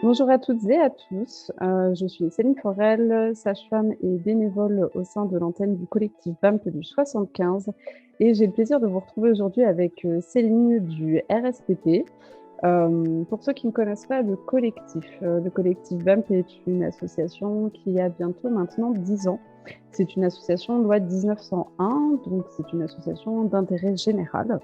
Bonjour à toutes et à tous. Je suis Céline Forel, sage-femme et bénévole au sein de l'antenne du collectif BAMP du 75. Et j'ai le plaisir de vous retrouver aujourd'hui avec Céline du RSPP. Pour ceux qui ne connaissent pas le collectif BAMP est une association qui a bientôt maintenant 10 ans. C'est une association loi 1901, donc c'est une association d'intérêt général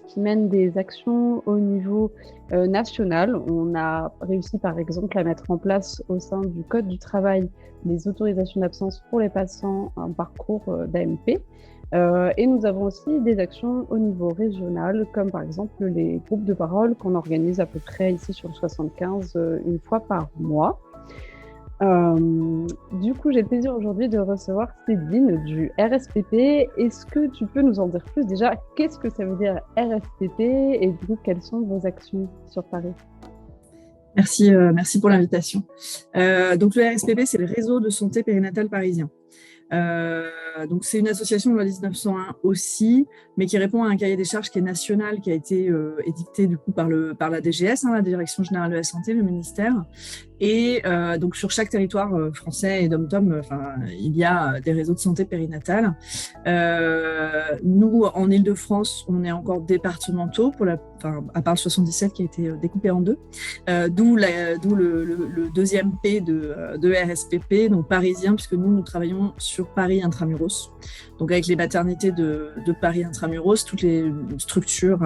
qui mène des actions au niveau national. On a réussi par exemple à mettre en place au sein du Code du travail les autorisations d'absence pour les patients en parcours d'AMP. Et nous avons aussi des actions au niveau régional, comme par exemple les groupes de parole qu'on organise à peu près ici sur le 75 une fois par mois. Du coup, j'ai le plaisir aujourd'hui de recevoir Céline du RSPP. Est-ce que tu peux nous en dire plus déjà? Qu'est-ce que ça veut dire RSPP et du coup, quelles sont vos actions sur Paris? Merci pour l'invitation. Donc le RSPP, c'est le réseau de santé périnatale parisien. Donc c'est une association de loi 1901 aussi, mais qui répond à un cahier des charges qui est national, qui a été édicté du coup par la DGS, la Direction générale de la santé, le ministère. Et donc sur chaque territoire français et dom-tom, il y a des réseaux de santé périnatale. Nous, en Île-de-France, on est encore départementaux, à part le 77 qui a été découpé en deux, d'où le deuxième P de RSPP, donc parisien, puisque nous travaillons sur Paris intramuros. Donc avec les maternités de Paris intramuros, toutes les structures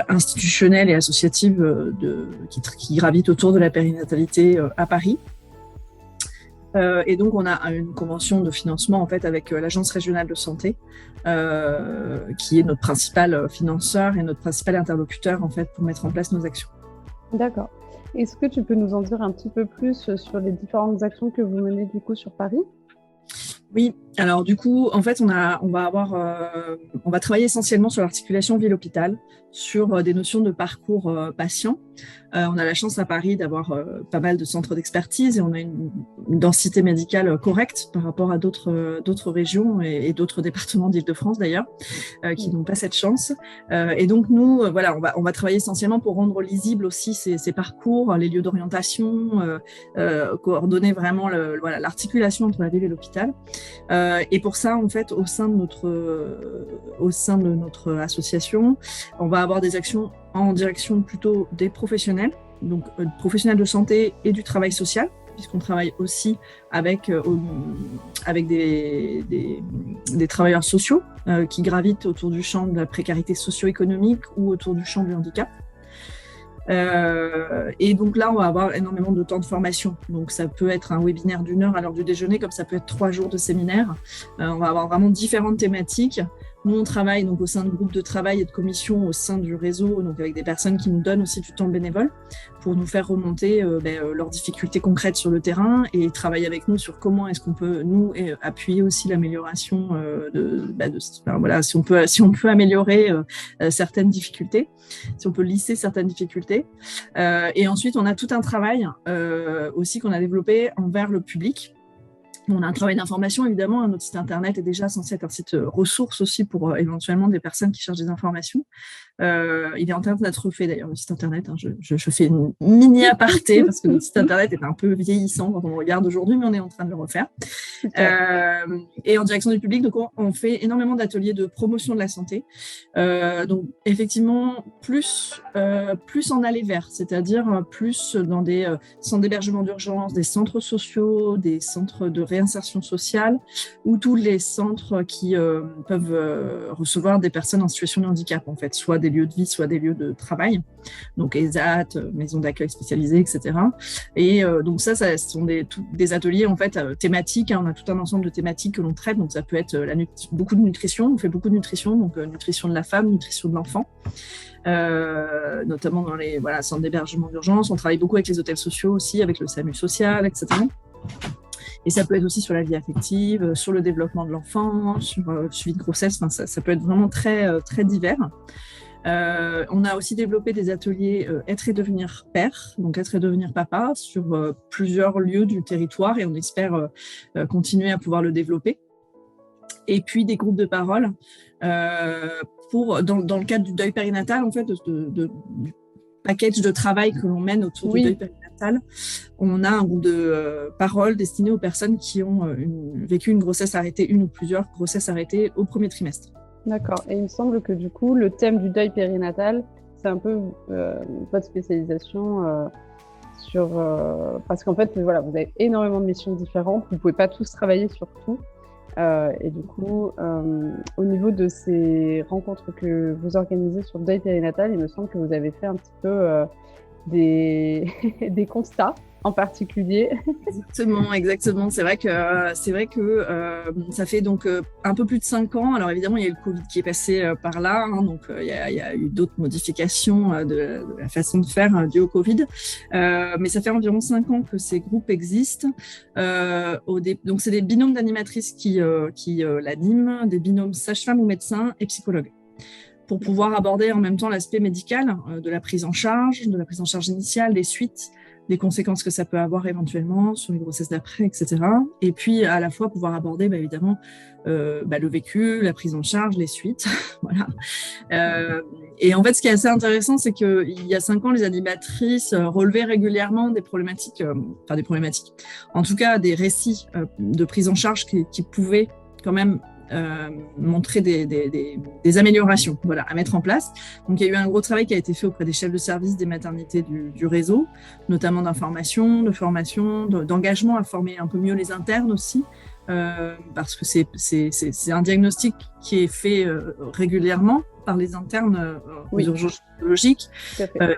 institutionnelles et associatives qui gravitent autour de la périnatalité à Paris. Et donc, on a une convention de financement en fait avec l'Agence régionale de santé, qui est notre principal financeur et notre principal interlocuteur en fait pour mettre en place nos actions. D'accord. Est-ce que tu peux nous en dire un petit peu plus sur les différentes actions que vous menez du coup sur Paris? Oui, alors du coup, en fait, on va travailler essentiellement sur l'articulation ville-hôpital, sur des notions de parcours patient. On a la chance à Paris d'avoir pas mal de centres d'expertise et on a une densité médicale correcte par rapport à d'autres régions et d'autres départements d'Île-de-France d'ailleurs, qui n'ont pas cette chance. Et donc nous, on va travailler essentiellement pour rendre lisibles aussi ces parcours, les lieux d'orientation, coordonner vraiment l'articulation entre la ville et l'hôpital. Et pour ça, en fait, au sein de notre association, on va avoir des actions en direction plutôt des professionnels, donc professionnels de santé et du travail social, puisqu'on travaille aussi avec des travailleurs sociaux qui gravitent autour du champ de la précarité socio-économique ou autour du champ du handicap. Et donc là, on va avoir énormément de temps de formation. Donc ça peut être un webinaire d'1 heure à l'heure du déjeuner, comme ça peut être 3 jours de séminaire. On va avoir vraiment différentes thématiques. Nous, on travaille donc au sein de groupes de travail et de commissions au sein du réseau, donc avec des personnes qui nous donnent aussi du temps bénévole pour nous faire remonter leurs difficultés concrètes sur le terrain et travailler avec nous sur comment est-ce qu'on peut, nous, appuyer aussi l'amélioration si on peut améliorer certaines difficultés, si on peut lisser certaines difficultés. Et ensuite, on a tout un travail aussi qu'on a développé envers le public. On a un travail d'information, évidemment. Notre site internet est déjà censé être un site ressource aussi pour éventuellement des personnes qui cherchent des informations. Il est en train d'être refait d'ailleurs, le site internet. Je fais une mini aparté parce que notre site internet est un peu vieillissant quand on le regarde aujourd'hui, mais on est en train de le refaire. Et en direction du public, donc on fait énormément d'ateliers de promotion de la santé. Donc effectivement, plus en aller vers, c'est-à-dire plus dans des centres d'hébergement d'urgence, des centres sociaux, des centres de réinsertion sociale ou tous les centres qui peuvent recevoir des personnes en situation de handicap, en fait, soit des lieux de vie, soit des lieux de travail, donc ESAT, maisons d'accueil spécialisées, etc. Et donc ça ce sont des ateliers en fait thématiques. On a tout un ensemble de thématiques que l'on traite, donc ça peut être beaucoup de nutrition, on fait beaucoup de nutrition, donc nutrition de la femme, nutrition de l'enfant. Notamment dans les centres d'hébergement d'urgence. On travaille beaucoup avec les hôtels sociaux aussi, avec le SAMU social, etc. Et ça peut être aussi sur la vie affective, sur le développement de l'enfant, sur le suivi de grossesse. Ça peut être vraiment très, très divers. On a aussi développé des ateliers être et devenir père, donc être et devenir papa, sur plusieurs lieux du territoire, et on espère continuer à pouvoir le développer. Et puis des groupes de parole dans le cadre du deuil périnatal, en fait, du package de travail que l'on mène autour du deuil périnatal. périnatale, on a un groupe de parole destiné aux personnes qui ont vécu une grossesse arrêtée, une ou plusieurs grossesses arrêtées au premier trimestre. D'accord. Et il me semble que du coup, le thème du deuil périnatal, c'est un peu votre spécialisation parce qu'en fait, voilà, vous avez énormément de missions différentes. Vous ne pouvez pas tous travailler sur tout. Et du coup, au niveau de ces rencontres que vous organisez sur le deuil périnatal, il me semble que vous avez fait un petit peu des constats en particulier. Exactement. C'est vrai que ça fait donc un peu plus de 5 ans. Alors évidemment, il y a eu le Covid qui est passé par là, hein, donc il y a eu d'autres modifications de la façon de faire due au Covid. Mais ça fait environ 5 ans que ces groupes existent. Donc c'est des binômes d'animatrices qui l'animent, des binômes sage-femme ou médecin et psychologue, pour pouvoir aborder en même temps l'aspect médical de la prise en charge initiale, des suites, des conséquences que ça peut avoir éventuellement sur les grossesses d'après, etc. Et puis à la fois pouvoir aborder évidemment le vécu, la prise en charge, les suites. Voilà. Et en fait, ce qui est assez intéressant, c'est qu'il y a 5 ans, les animatrices relevaient régulièrement des problématiques, en tout cas des récits de prise en charge qui pouvaient quand même montrer des améliorations, voilà, à mettre en place. Donc il y a eu un gros travail qui a été fait auprès des chefs de service des maternités du réseau, notamment d'information, de formation, d'engagement à former un peu mieux les internes aussi, parce que c'est un diagnostic qui est fait régulièrement par les internes aux urgences gynécologiques,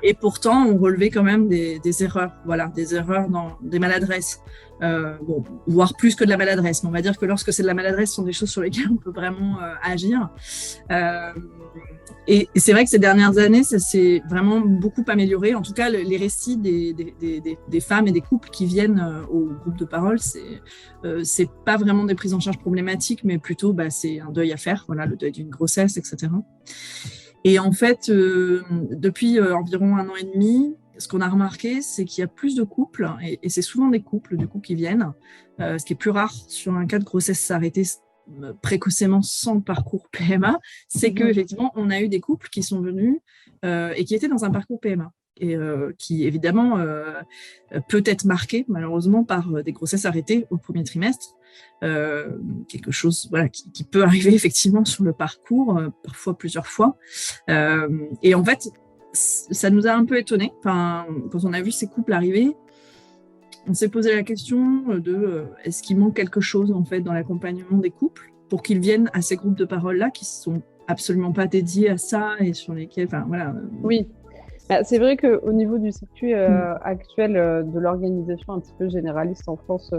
et pourtant on relevait quand même des erreurs, voilà, des erreurs dans des maladresses, voire plus que de la maladresse, mais on va dire que lorsque c'est de la maladresse, ce sont des choses sur lesquelles on peut vraiment agir. Et c'est vrai que ces dernières années, ça s'est vraiment beaucoup amélioré. En tout cas, les récits des femmes et des couples qui viennent au groupe de parole, c'est pas vraiment des prises en charge problématiques, mais plutôt c'est un deuil à faire, voilà, le deuil d'une grossesse, etc. Et en fait, depuis environ 1 an et demi, ce qu'on a remarqué, c'est qu'il y a plus de couples, et c'est souvent des couples du coup qui viennent, ce qui est plus rare sur un cas de grossesse arrêtée précocement sans parcours PMA, c'est qu'effectivement, on a eu des couples qui sont venus et qui étaient dans un parcours PMA, et qui évidemment peut être marqué malheureusement par des grossesses arrêtées au premier trimestre, quelque chose, voilà, qui peut arriver effectivement sur le parcours, parfois plusieurs fois, et en fait ça nous a un peu étonnés. Enfin, quand on a vu ces couples arriver, on s'est posé la question de est-ce qu'il manque quelque chose en fait dans l'accompagnement des couples pour qu'ils viennent à ces groupes de parole là qui sont absolument pas dédiés à ça et sur lesquels, enfin voilà. Oui. C'est vrai qu'au niveau du circuit actuel de l'organisation un petit peu généraliste en France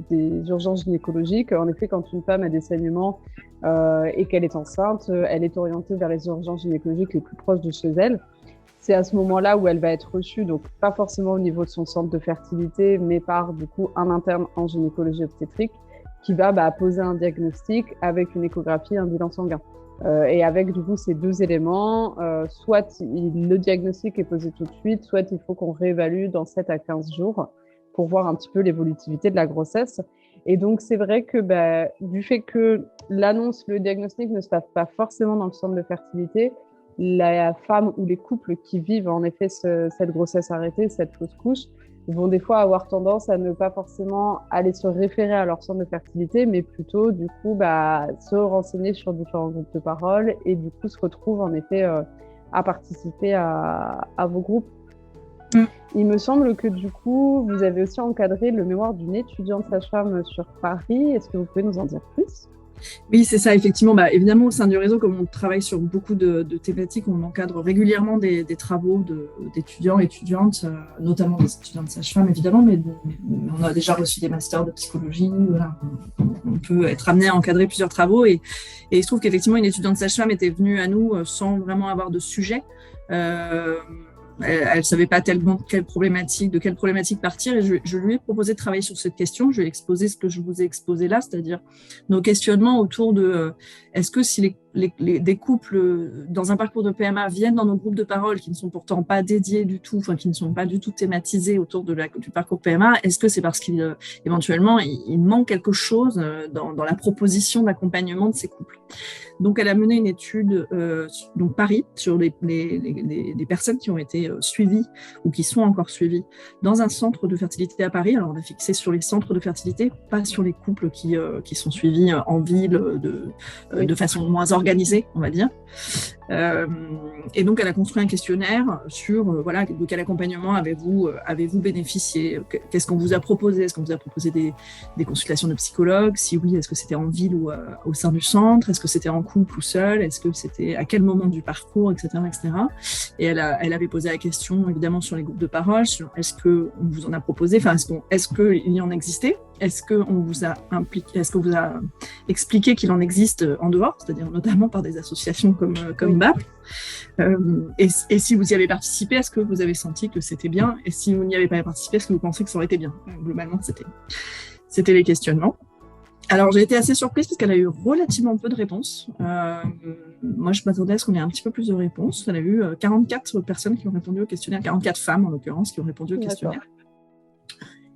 des urgences gynécologiques, en effet, quand une femme a des saignements et qu'elle est enceinte, elle est orientée vers les urgences gynécologiques les plus proches de chez elle. C'est à ce moment-là où elle va être reçue, donc pas forcément au niveau de son centre de fertilité, mais par du coup un interne en gynécologie obstétrique qui va poser un diagnostic avec une échographie et un bilan sanguin. Et avec du coup ces 2 éléments, soit le diagnostic est posé tout de suite, soit il faut qu'on réévalue dans 7 à 15 jours pour voir un petit peu l'évolutivité de la grossesse. Et donc c'est vrai que du fait que l'annonce, le diagnostic ne se passe pas forcément dans le centre de fertilité, la femme ou les couples qui vivent en effet cette grossesse arrêtée, cette fausse couche, vont des fois avoir tendance à ne pas forcément aller se référer à leur centre de fertilité, mais plutôt du coup se renseigner sur différents groupes de parole et du coup se retrouvent en effet à participer à vos groupes. Il me semble que du coup vous avez aussi encadré le mémoire d'une étudiante sage-femme sur Paris. Est-ce que vous pouvez nous en dire plus ? Oui, c'est ça, effectivement. Évidemment, au sein du réseau, comme on travaille sur beaucoup de thématiques, on encadre régulièrement des travaux d'étudiants et étudiantes, notamment des étudiantes sages-femmes, évidemment, mais on a déjà reçu des masters de psychologie. Voilà. On peut être amené à encadrer plusieurs travaux. Et il se trouve qu'effectivement, une étudiante sage-femme était venue à nous sans vraiment avoir de sujet. Elle ne savait pas tellement de quelle problématique partir, et je lui ai proposé de travailler sur cette question. Je lui ai exposé ce que je vous ai exposé là, c'est-à-dire nos questionnements autour de est-ce que si des couples dans un parcours de PMA viennent dans nos groupes de parole qui ne sont pourtant pas dédiés du tout, enfin qui ne sont pas du tout thématisés autour du parcours PMA, est-ce que c'est parce qu'éventuellement il manque quelque chose dans la proposition d'accompagnement de ces couples? Donc elle a mené une étude, donc Paris, sur les personnes qui ont été suivies ou qui sont encore suivies dans un centre de fertilité à Paris. Alors on a fixé sur les centres de fertilité, pas sur les couples qui sont suivis en ville de façon moins organisée, on va dire. Et donc elle a construit un questionnaire sur voilà, de quel accompagnement avez-vous bénéficié, qu'est-ce qu'on vous a proposé, est-ce qu'on vous a proposé des consultations de psychologues, si oui, est-ce que c'était en ville ou au sein du centre, est-ce que c'était en couple ou seul, est-ce que c'était à quel moment du parcours, etc. Et elle avait posé la question évidemment sur les groupes de parole, sur est-ce qu'on vous en a proposé, enfin est-ce qu'il y en existait, est-ce qu'on vous a expliqué qu'il en existe en dehors, c'est-à-dire notamment par des associations comme BAP, et si vous y avez participé, est-ce que vous avez senti que c'était bien, et si vous n'y avez pas participé, est-ce que vous pensez que ça aurait été bien? Globalement, c'était les questionnements. Alors, j'ai été assez surprise parce qu'elle a eu relativement peu de réponses. Moi, je m'attendais à ce qu'on ait un petit peu plus de réponses. Elle a eu 44 personnes qui ont répondu au questionnaire, 44 femmes en l'occurrence qui ont répondu au questionnaire.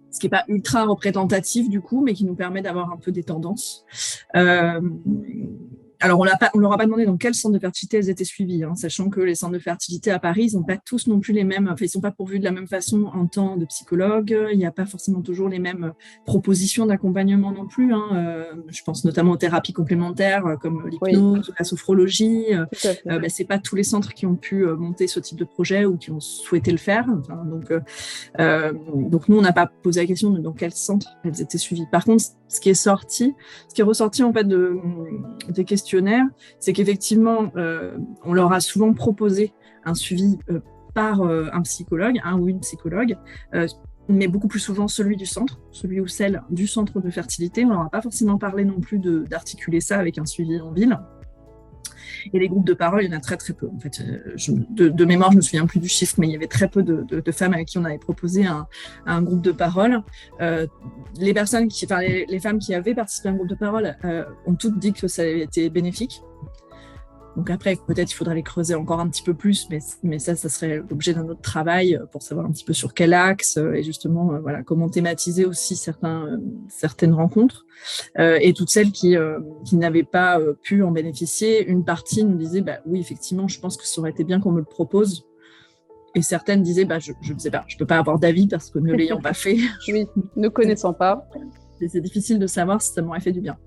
Ce qui n'est pas ultra représentatif du coup, mais qui nous permet d'avoir un peu des tendances. Alors, on ne leur a pas demandé dans quel centre de fertilité elles étaient suivies, hein, sachant que les centres de fertilité à Paris, ils n'ont pas tous non plus les mêmes, enfin, ils ne sont pas pourvus de la même façon en temps de psychologue, il n'y a pas forcément toujours les mêmes propositions d'accompagnement non plus. Je pense notamment aux thérapies complémentaires comme l'hypnose, la sophrologie. C'est pas tous les centres qui ont pu monter ce type de projet ou qui ont souhaité le faire. Enfin, donc nous, on n'a pas posé la question de dans quel centre elles étaient suivies. Par contre, ce qui est ressorti en fait des questionnaires, c'est qu'effectivement, on leur a souvent proposé un suivi par un psychologue, un ou une psychologue, mais beaucoup plus souvent celui ou celle du centre de fertilité. On leur a pas forcément parlé non plus d'articuler ça avec un suivi en ville. Et les groupes de parole, il y en a très très peu. En fait, de mémoire, je me souviens plus du chiffre, mais il y avait très peu de femmes avec qui on avait proposé un groupe de parole. Les femmes qui avaient participé à un groupe de parole ont toutes dit que ça avait été bénéfique. Donc après, peut-être il faudra les creuser encore un petit peu plus, mais ça serait l'objet d'un autre travail pour savoir un petit peu sur quel axe et justement comment thématiser aussi certaines rencontres. Et toutes celles qui n'avaient pas pu en bénéficier, une partie nous disait oui, effectivement, je pense que ça aurait été bien qu'on me le propose. Et certaines disaient je ne sais pas, je ne peux pas avoir d'avis parce que ne l'ayant pas fait. Oui, ne connaissant pas. C'est difficile de savoir si ça m'aurait fait du bien.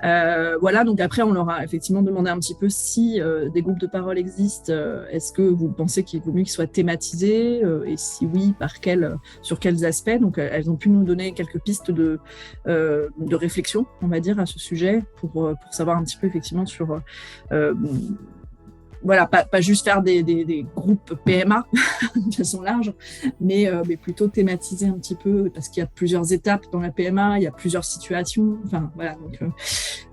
Donc après, on leur a effectivement demandé un petit peu si des groupes de parole existent. Est-ce que vous pensez qu'il vaut mieux qu'ils soient thématisés et si oui, sur quels aspects? Donc elles ont pu nous donner quelques pistes de réflexion, on va dire, à ce sujet pour savoir un petit peu effectivement sur... pas juste faire des groupes PMA de façon large, mais plutôt thématiser un petit peu, parce qu'il y a plusieurs étapes dans la PMA, il y a plusieurs situations.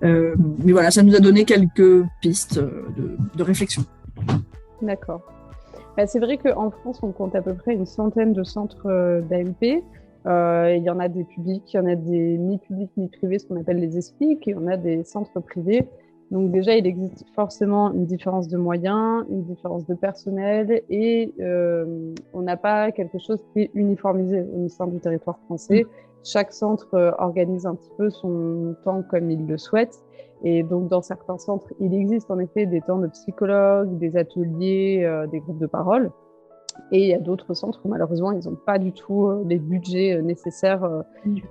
Mais voilà, ça nous a donné quelques pistes de réflexion. D'accord. C'est vrai qu'en France, on compte à peu près une centaine de centres d'AMP. Il y en a des publics, il y en a des mi-publics, mi-privés, ce qu'on appelle les ESPIC, et il y en a des centres privés. Donc déjà, il existe forcément une différence de moyens, une différence de personnel et on n'a pas quelque chose qui est uniformisé au sein du territoire français. Chaque centre organise un petit peu son temps comme il le souhaite. Et donc, dans certains centres, il existe en effet des temps de psychologues, des ateliers, des groupes de parole. Et il y a d'autres centres où malheureusement, ils n'ont pas du tout les budgets nécessaires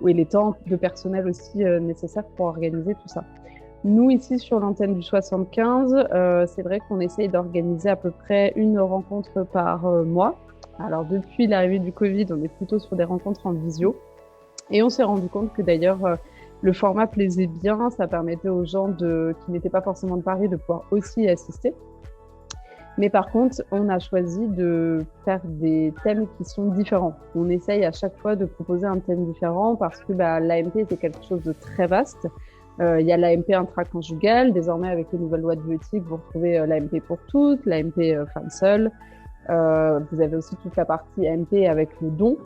et les temps de personnel aussi nécessaires pour organiser tout ça. Nous, ici, sur l'antenne du 75, c'est vrai qu'on essaye d'organiser à peu près une rencontre par mois. Alors, depuis l'arrivée du Covid, on est plutôt sur des rencontres en visio. Et on s'est rendu compte que d'ailleurs, le format plaisait bien. Ça permettait aux gens qui n'étaient pas forcément de Paris de pouvoir aussi y assister. Mais par contre, on a choisi de faire des thèmes qui sont différents. On essaye à chaque fois de proposer un thème différent parce que l'AMP, c'est quelque chose de très vaste. Il y a l'AMP intraconjugale. Désormais, avec les nouvelles lois de bioéthique, vous retrouvez l'AMP pour toutes, l'AMP femme seule. Vous avez aussi toute la partie AMP avec le don.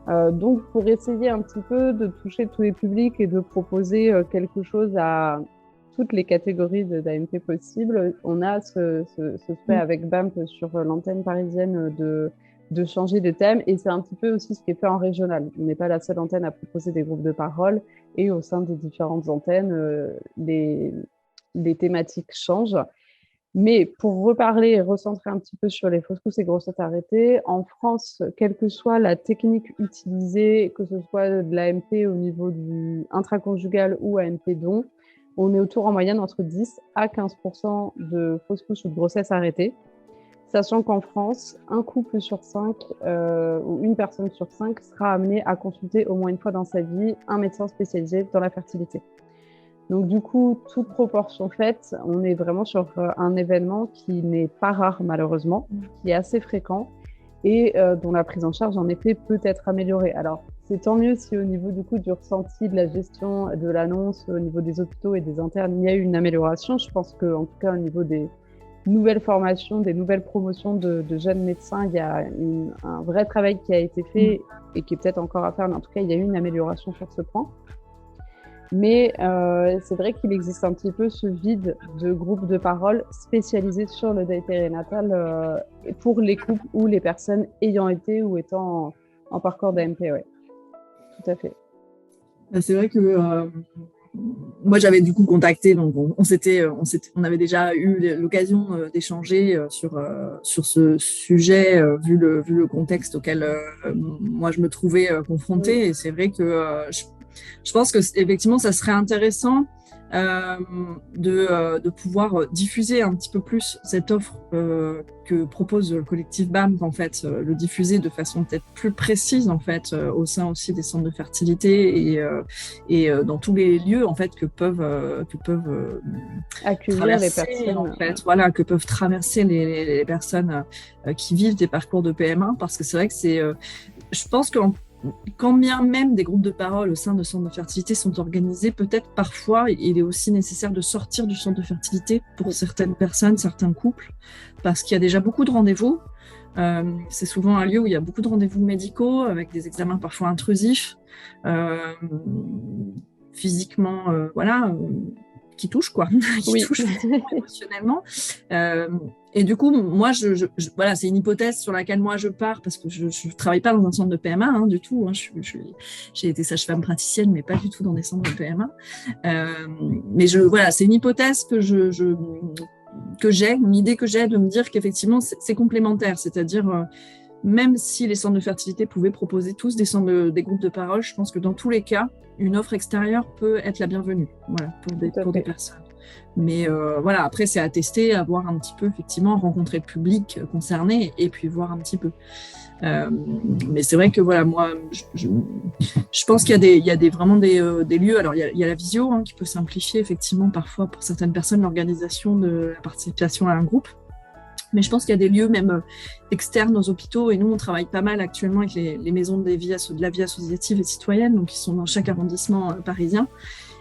Donc, pour essayer un petit peu de toucher tous les publics et de proposer quelque chose toutes les catégories d'AMP possibles. On a ce fait avec BAMP sur l'antenne parisienne de changer de thème, et c'est un petit peu aussi ce qui est fait en régional. On n'est pas la seule antenne à proposer des groupes de parole, et au sein des différentes antennes, les thématiques changent. Mais pour reparler et recentrer un petit peu sur les fausses couches et grossesses arrêtées, en France, quelle que soit la technique utilisée, que ce soit de l'AMP au niveau du intraconjugal ou AMP don, on est autour en moyenne entre 10 à 15% de fausses couches ou de grossesses arrêtées. Sachant qu'en France, un couple sur 5 ou une personne sur 5 sera amenée à consulter au moins une fois dans sa vie un médecin spécialisé dans la fertilité. Donc du coup, toute proportion faite, on est vraiment sur un événement qui n'est pas rare malheureusement, qui est assez fréquent et dont la prise en charge en effet peut être améliorée. Alors c'est tant mieux si au niveau du coup du ressenti, de la gestion, de l'annonce, au niveau des hôpitaux et des internes, il y a eu une amélioration. Je pense qu'en tout cas au niveau des nouvelles formations, des nouvelles promotions de jeunes médecins, il y a un vrai travail qui a été fait et qui est peut-être encore à faire, mais en tout cas il y a eu une amélioration sur ce point. Mais c'est vrai qu'il existe un petit peu ce vide de groupes de parole spécialisés sur le deuil périnatal pour les couples ou les personnes ayant été ou étant en parcours d'AMP. Ouais. Tout à fait. C'est vrai que moi j'avais du coup contacté, donc on avait déjà eu l'occasion d'échanger sur ce sujet vu le contexte auquel moi je me trouvais confrontée. Oui. Et c'est vrai que je pense que effectivement, ça serait intéressant de pouvoir diffuser un petit peu plus cette offre que propose le collectif BAMP, en fait, le diffuser de façon peut-être plus précise en fait au sein aussi des centres de fertilité et dans tous les lieux en fait que peuvent accueillir les personnes en fait, voilà, que peuvent traverser les personnes qui vivent des parcours de PMA, parce que c'est vrai que je pense que quand bien même des groupes de parole au sein de centres de fertilité sont organisés, peut-être parfois il est aussi nécessaire de sortir du centre de fertilité pour certaines personnes, certains couples, parce qu'il y a déjà beaucoup de rendez-vous. C'est souvent un lieu où il y a beaucoup de rendez-vous médicaux avec des examens parfois intrusifs, physiquement, qui touchent quoi, qui touchent émotionnellement. Et du coup, moi, voilà, c'est une hypothèse sur laquelle moi je pars, parce que je travaille pas dans un centre de PMA du tout. Hein, j'ai été sage-femme praticienne, mais pas du tout dans des centres de PMA. Mais voilà, c'est une hypothèse que j'ai, une idée que j'ai de me dire qu'effectivement c'est complémentaire, c'est-à-dire même si les centres de fertilité pouvaient proposer tous des groupes de parole, je pense que dans tous les cas, une offre extérieure peut être la bienvenue, voilà, pour des personnes. Mais voilà, après c'est à tester, à voir un petit peu, effectivement, rencontrer le public concerné et puis voir un petit peu. Mais c'est vrai que voilà, moi, je pense qu'il y a vraiment des lieux. Alors il y a la visio qui peut simplifier effectivement parfois pour certaines personnes l'organisation de la participation à un groupe. Mais je pense qu'il y a des lieux même externes aux hôpitaux, et nous on travaille pas mal actuellement avec les maisons de la vie associative et citoyenne, donc qui sont dans chaque arrondissement parisien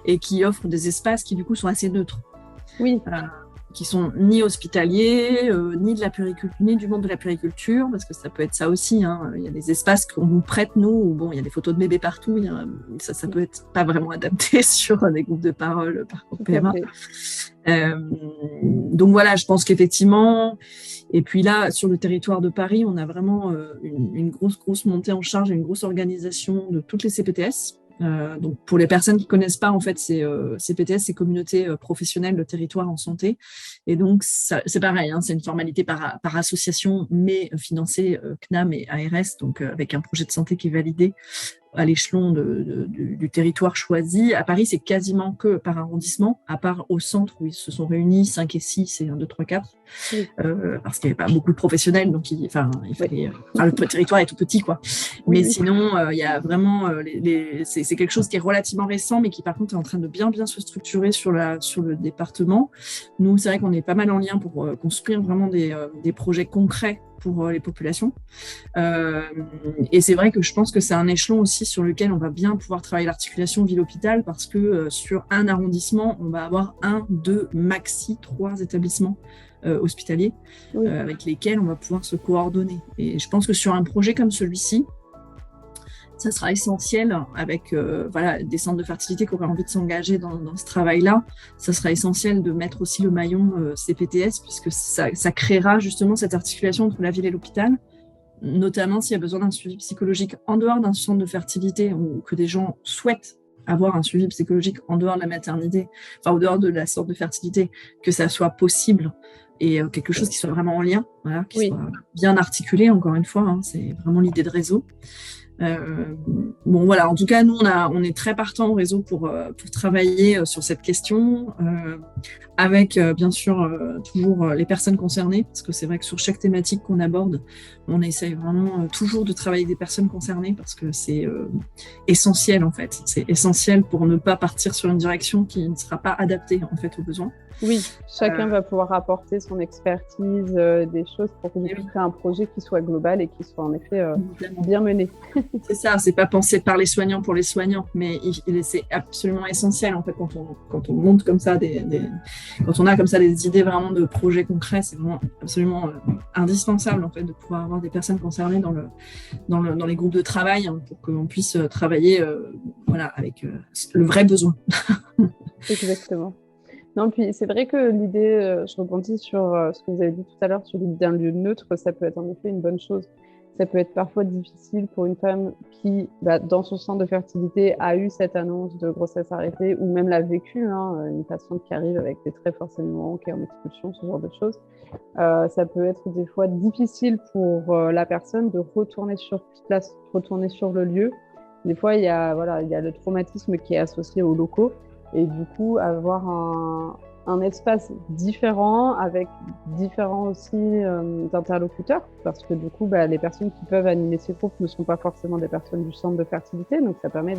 et qui offrent des espaces qui du coup sont assez neutres. Oui. Qui sont ni hospitaliers, ni du monde de la puériculture, parce que ça peut être ça aussi. Il y a des espaces qu'on nous prête, nous, où bon, il y a des photos de bébés partout. Ça peut être pas vraiment adapté sur des groupes de parole par PMA. Donc voilà, je pense qu'effectivement, et puis là, sur le territoire de Paris, on a vraiment une grosse montée en charge et une grosse organisation de toutes les CPTS. Donc pour les personnes qui connaissent pas, en fait, c'est CPTS, c'est communauté professionnelle de territoire en santé, et donc c'est pareil, c'est une formalité par association, mais financée CNAM et ARS, donc avec un projet de santé qui est validé à l'échelon du territoire choisi. À Paris, c'est quasiment que par arrondissement, à part au centre où ils se sont réunis 5 et 6 et 1, 2, 3, 4, parce qu'il n'y avait pas beaucoup de professionnels, donc il fallait, le territoire est tout petit, quoi. Mais sinon, il y a vraiment, c'est quelque chose qui est relativement récent, mais qui par contre est en train de bien se structurer sur le département. Nous, c'est vrai qu'on est pas mal en lien pour construire vraiment des projets concrets pour les populations. Et c'est vrai que je pense que c'est un échelon aussi sur lequel on va bien pouvoir travailler l'articulation ville-hôpital, parce que sur un arrondissement, on va avoir 1, 2, maxi 3 établissements hospitaliers avec lesquels on va pouvoir se coordonner. Et je pense que sur un projet comme celui-ci, ça sera essentiel avec des centres de fertilité qui auraient envie de s'engager dans ce travail-là. Ça sera essentiel de mettre aussi le maillon CPTS, puisque ça créera justement cette articulation entre la ville et l'hôpital, notamment s'il y a besoin d'un suivi psychologique en dehors d'un centre de fertilité, ou que des gens souhaitent avoir un suivi psychologique en dehors de la maternité, enfin, en dehors de la centre de fertilité, que ça soit possible et quelque chose qui soit vraiment en lien, voilà, qui soit bien articulé, encore une fois, hein, c'est vraiment l'idée de réseau. Bon, voilà, en tout cas, nous, on est très partant au réseau pour travailler sur cette question, avec bien sûr toujours les personnes concernées, parce que c'est vrai que sur chaque thématique qu'on aborde, on essaye vraiment toujours de travailler avec des personnes concernées, parce que c'est essentiel en fait. C'est essentiel pour ne pas partir sur une direction qui ne sera pas adaptée en fait aux besoins. Oui, chacun va pouvoir apporter son expertise, des choses pour créer un projet qui soit global et qui soit en effet bien mené. C'est ça, c'est pas pensé par les soignants pour les soignants, mais c'est absolument essentiel en fait quand on monte comme ça quand on a comme ça des idées vraiment de projets concrets, c'est vraiment absolument indispensable en fait de pouvoir avoir des personnes concernées dans les groupes de travail, hein, pour qu'on puisse travailler avec le vrai besoin. Exactement. Non, puis c'est vrai que l'idée, je rebondis sur ce que vous avez dit tout à l'heure sur l'idée d'un lieu neutre, ça peut être en effet une bonne chose. Ça peut être parfois difficile pour une femme qui, dans son centre de fertilité, a eu cette annonce de grossesse arrêtée ou même l'a vécu, hein, une patiente qui arrive avec des très forts saignements, qui est en expulsion, ce genre de choses. Ça peut être des fois difficile pour la personne de retourner sur place, retourner sur le lieu. Des fois, il y a le traumatisme qui est associé aux locaux. Et du coup, avoir un espace différent avec différents aussi interlocuteurs, parce que du coup, les personnes qui peuvent animer ces groupes ne sont pas forcément des personnes du centre de fertilité, donc ça permet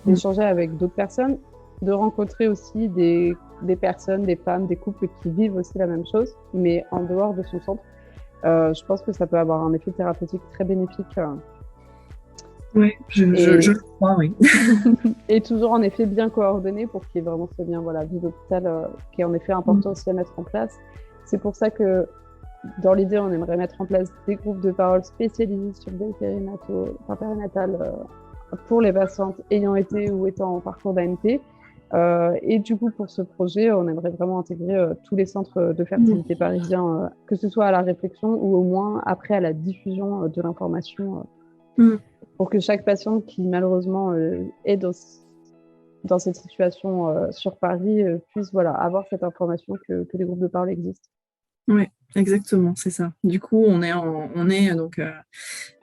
d'échanger avec d'autres personnes, de rencontrer aussi des personnes, des femmes, des couples qui vivent aussi la même chose, mais en dehors de son centre. Je pense que ça peut avoir un effet thérapeutique très bénéfique. Oui, je le crois, oui. Et toujours en effet bien coordonné pour qu'il y ait vraiment ce lien vie d'hôpital qui est en effet important aussi à mettre en place. C'est pour ça que dans l'idée, on aimerait mettre en place des groupes de parole spécialisés sur le périnatal pour les patientes ayant été ou étant en parcours d'AMP. Et du coup, pour ce projet, on aimerait vraiment intégrer tous les centres de fertilité parisiens, que ce soit à la réflexion ou au moins après à la diffusion de l'information. Pour que chaque patiente qui malheureusement est dans cette situation sur Paris puisse avoir cette information que les groupes de parole existent. Oui, exactement, c'est ça. Du coup, on est donc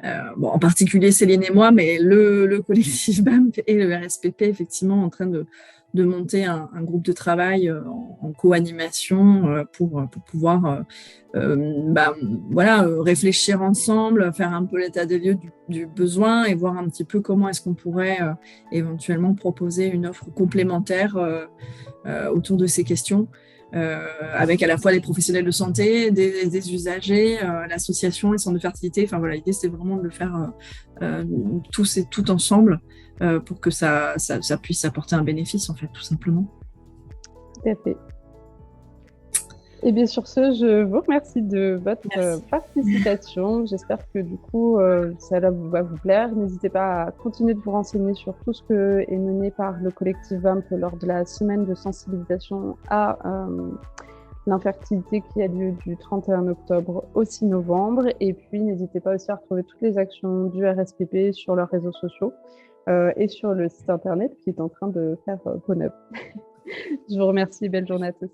en particulier Céline et moi, mais le collectif BAMP et le RSPP effectivement en train de monter un groupe de travail en co-animation pour pouvoir réfléchir ensemble, faire un peu l'état des lieux du besoin et voir un petit peu comment est-ce qu'on pourrait éventuellement proposer une offre complémentaire autour de ces questions. Avec à la fois les professionnels de santé, des usagers, l'association, les centres de fertilité. Enfin voilà, l'idée c'est vraiment de le faire tous et tout ensemble pour que ça puisse apporter un bénéfice en fait, tout simplement. Tout à fait. Et bien sur ce, je vous remercie de votre participation. J'espère que du coup, ça va vous plaire. N'hésitez pas à continuer de vous renseigner sur tout ce que est mené par le collectif BAMP lors de la semaine de sensibilisation à l'infertilité qui a lieu du 31 octobre au 6 novembre. Et puis, n'hésitez pas aussi à retrouver toutes les actions du RSPP sur leurs réseaux sociaux et sur le site internet qui est en train de faire peau neuve. Je vous remercie. Belle journée à tous.